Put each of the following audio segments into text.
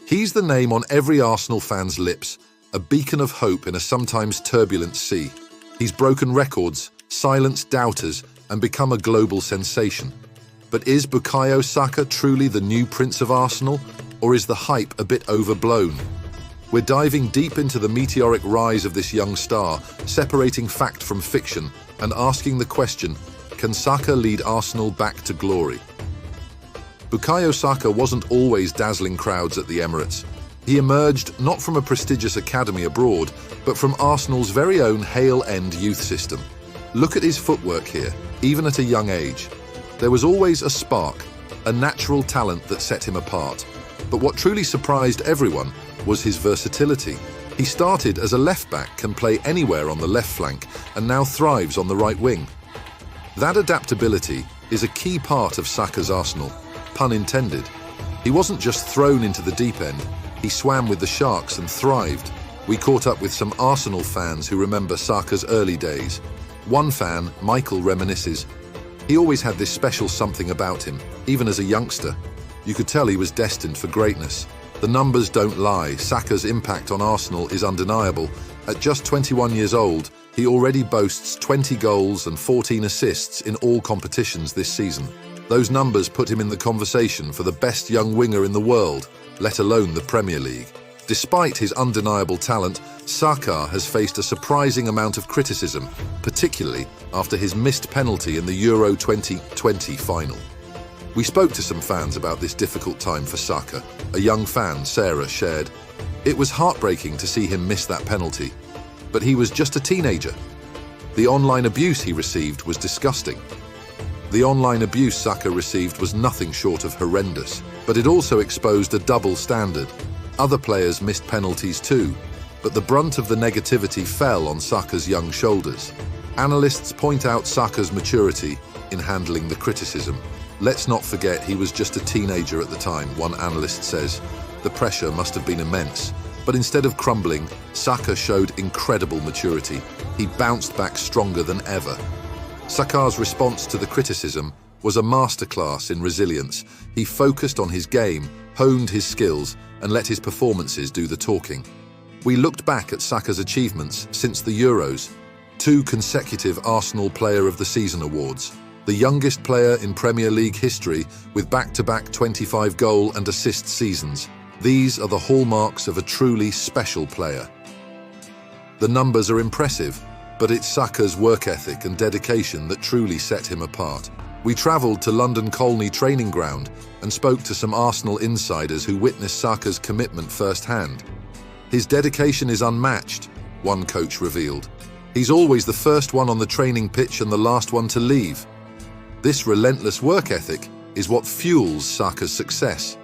He's the name on every Arsenal fan's lips, a beacon of hope in a sometimes turbulent sea. He's broken records, silenced doubters, and become a global sensation. But is Bukayo Saka truly the new Prince of Arsenal, or is the hype a bit overblown? We're diving deep into the meteoric rise of this young star, separating fact from fiction, and asking the question, can Saka lead Arsenal back to glory? Bukayo Saka wasn't always dazzling crowds at the Emirates. He emerged not from a prestigious academy abroad, but from Arsenal's very own Hale End youth system. Look at his footwork here, even at a young age. There was always a spark, a natural talent that set him apart. But what truly surprised everyone was his versatility. He started as a left-back, can play anywhere on the left flank, and now thrives on the right wing. That adaptability is a key part of Saka's Arsenal, pun intended. He wasn't just thrown into the deep end, he swam with the sharks and thrived. We caught up with some Arsenal fans who remember Saka's early days. One fan, Michael, reminisces, he always had this special something about him, even as a youngster. You could tell he was destined for greatness. The numbers don't lie. Saka's impact on Arsenal is undeniable. At just 21 years old, he already boasts 20 goals and 14 assists in all competitions this season. Those numbers put him in the conversation for the best young winger in the world, let alone the Premier League. Despite his undeniable talent, Saka has faced a surprising amount of criticism, particularly after his missed penalty in the Euro 2020 final. We spoke to some fans about this difficult time for Saka. A young fan, Sarah, shared, "It was heartbreaking to see him miss that penalty, but he was just a teenager. The online abuse he received was disgusting." The online abuse Saka received was nothing short of horrendous, but it also exposed a double standard. Other players missed penalties too, but the brunt of the negativity fell on Saka's young shoulders. Analysts point out Saka's maturity in handling the criticism. "Let's not forget he was just a teenager at the time," one analyst says. "The pressure must have been immense." But instead of crumbling, Saka showed incredible maturity. He bounced back stronger than ever. Saka's response to the criticism was a masterclass in resilience. He focused on his game, honed his skills, and let his performances do the talking. We looked back at Saka's achievements since the Euros, 2 consecutive Arsenal Player of the Season awards, the youngest player in Premier League history with back-to-back 25 goal and assist seasons. These are the hallmarks of a truly special player. The numbers are impressive, but it's Saka's work ethic and dedication that truly set him apart. We travelled to London Colney training ground and spoke to some Arsenal insiders who witnessed Saka's commitment firsthand. "His dedication is unmatched," one coach revealed. "He's always the first one on the training pitch and the last one to leave." This relentless work ethic is what fuels Saka's success.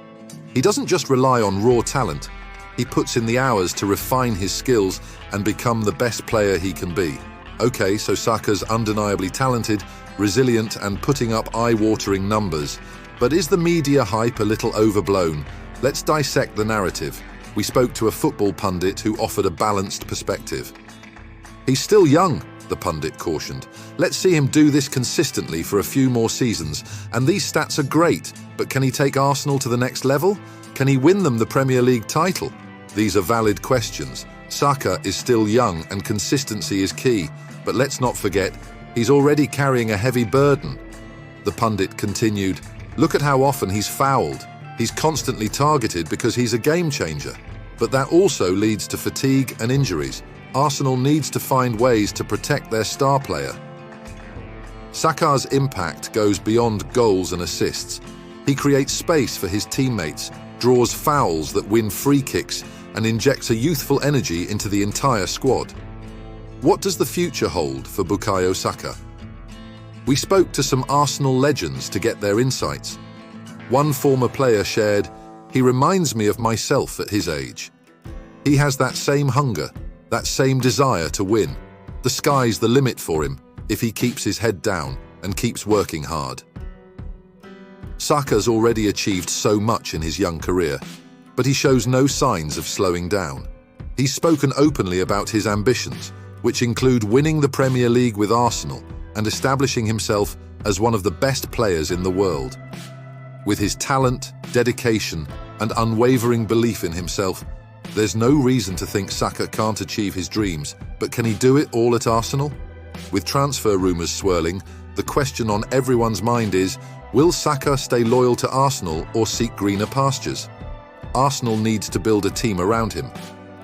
He doesn't just rely on raw talent, he puts in the hours to refine his skills and become the best player he can be. Okay, so Saka's undeniably talented, resilient, and putting up eye-watering numbers. But is the media hype a little overblown? Let's dissect the narrative. We spoke to a football pundit who offered a balanced perspective. "He's still young," the pundit cautioned. "Let's see him do this consistently for a few more seasons. And these stats are great, but can he take Arsenal to the next level? Can he win them the Premier League title?" These are valid questions. Saka is still young and consistency is key, but let's not forget, he's already carrying a heavy burden. The pundit continued, "Look at how often he's fouled. He's constantly targeted because he's a game changer. But that also leads to fatigue and injuries. Arsenal needs to find ways to protect their star player." Saka's impact goes beyond goals and assists. He creates space for his teammates, draws fouls that win free kicks, and injects a youthful energy into the entire squad. What does the future hold for Bukayo Saka? We spoke to some Arsenal legends to get their insights. One former player shared, "He reminds me of myself at his age. He has that same hunger, that same desire to win. The sky's the limit for him if he keeps his head down and keeps working hard." Saka's already achieved so much in his young career, but he shows no signs of slowing down. He's spoken openly about his ambitions, which include winning the Premier League with Arsenal and establishing himself as one of the best players in the world. With his talent, dedication, and unwavering belief in himself, there's no reason to think Saka can't achieve his dreams. But can he do it all at Arsenal? With transfer rumours swirling, the question on everyone's mind is, will Saka stay loyal to Arsenal or seek greener pastures? Arsenal needs to build a team around him.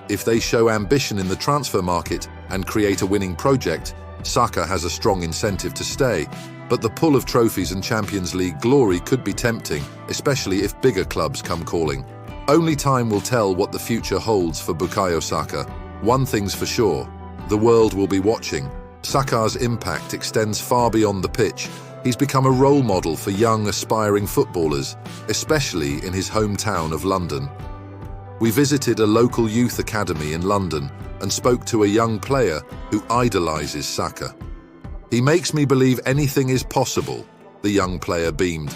If they show ambition in the transfer market and create a winning project, Saka has a strong incentive to stay. But the pull of trophies and Champions League glory could be tempting, especially if bigger clubs come calling. Only time will tell what the future holds for Bukayo Saka. One thing's for sure, the world will be watching. Saka's impact extends far beyond the pitch. He's become a role model for young, aspiring footballers, especially in his hometown of London. We visited a local youth academy in London and spoke to a young player who idolizes Saka. "He makes me believe anything is possible," the young player beamed.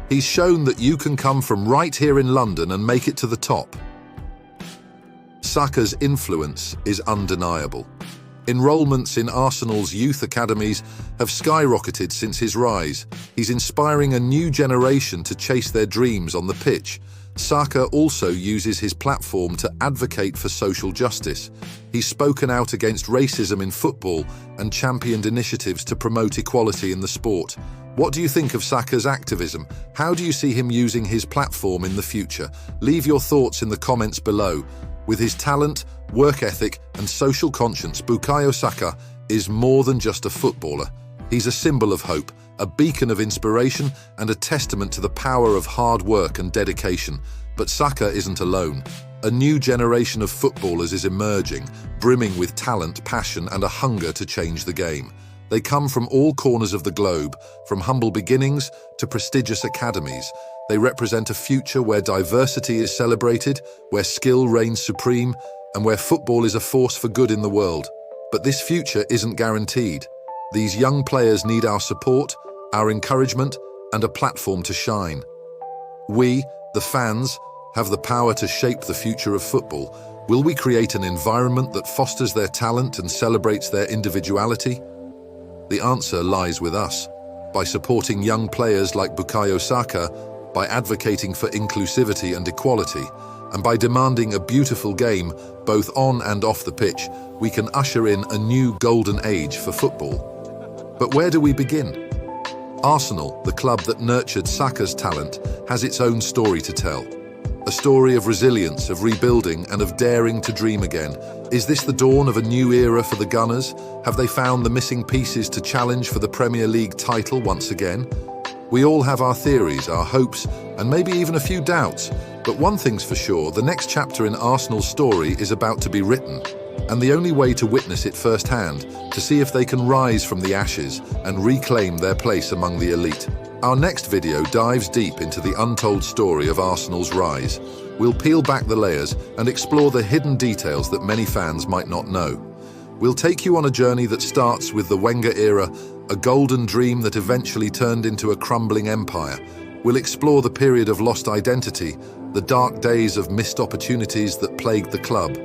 "He's shown that you can come from right here in London and make it to the top." Saka's influence is undeniable. Enrollments in Arsenal's youth academies have skyrocketed since his rise. He's inspiring a new generation to chase their dreams on the pitch. Saka also uses his platform to advocate for social justice. He's spoken out against racism in football and championed initiatives to promote equality in the sport. What do you think of Saka's activism? How do you see him using his platform in the future? Leave your thoughts in the comments below. With his talent, work ethic, and social conscience, Bukayo Saka is more than just a footballer. He's a symbol of hope, a beacon of inspiration, and a testament to the power of hard work and dedication. But Saka isn't alone. A new generation of footballers is emerging, brimming with talent, passion, and a hunger to change the game. They come from all corners of the globe, from humble beginnings to prestigious academies. They represent a future where diversity is celebrated, where skill reigns supreme, and where football is a force for good in the world. But this future isn't guaranteed. These young players need our support, our encouragement, and a platform to shine. We, the fans, have the power to shape the future of football. Will we create an environment that fosters their talent and celebrates their individuality? The answer lies with us. By supporting young players like Bukayo Saka, by advocating for inclusivity and equality, and by demanding a beautiful game, both on and off the pitch, we can usher in a new golden age for football. But where do we begin? Arsenal, the club that nurtured Saka's talent, has its own story to tell. A story of resilience, of rebuilding, and of daring to dream again. Is this the dawn of a new era for the Gunners? Have they found the missing pieces to challenge for the Premier League title once again? We all have our theories, our hopes, and maybe even a few doubts. But one thing's for sure, the next chapter in Arsenal's story is about to be written. And the only way to witness it firsthand, to see if they can rise from the ashes and reclaim their place among the elite. Our next video dives deep into the untold story of Arsenal's rise. We'll peel back the layers and explore the hidden details that many fans might not know. We'll take you on a journey that starts with the Wenger era, a golden dream that eventually turned into a crumbling empire. We'll explore the period of lost identity, the dark days of missed opportunities that plagued the club.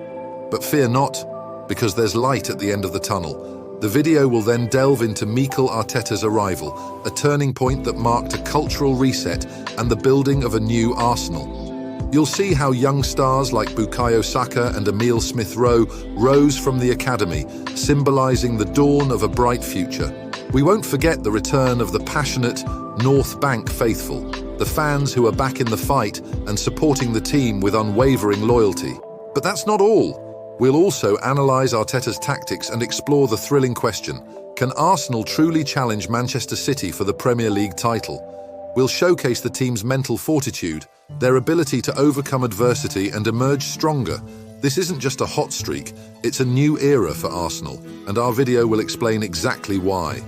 But fear not, because there's light at the end of the tunnel. The video will then delve into Mikel Arteta's arrival, a turning point that marked a cultural reset and the building of a new Arsenal. You'll see how young stars like Bukayo Saka and Emile Smith-Rowe rose from the academy, symbolising the dawn of a bright future. We won't forget the return of the passionate North Bank faithful, the fans who are back in the fight and supporting the team with unwavering loyalty. But that's not all. We'll also analyse Arteta's tactics and explore the thrilling question: can Arsenal truly challenge Manchester City for the Premier League title? We'll showcase the team's mental fortitude, their ability to overcome adversity and emerge stronger. This isn't just a hot streak, it's a new era for Arsenal, and our video will explain exactly why.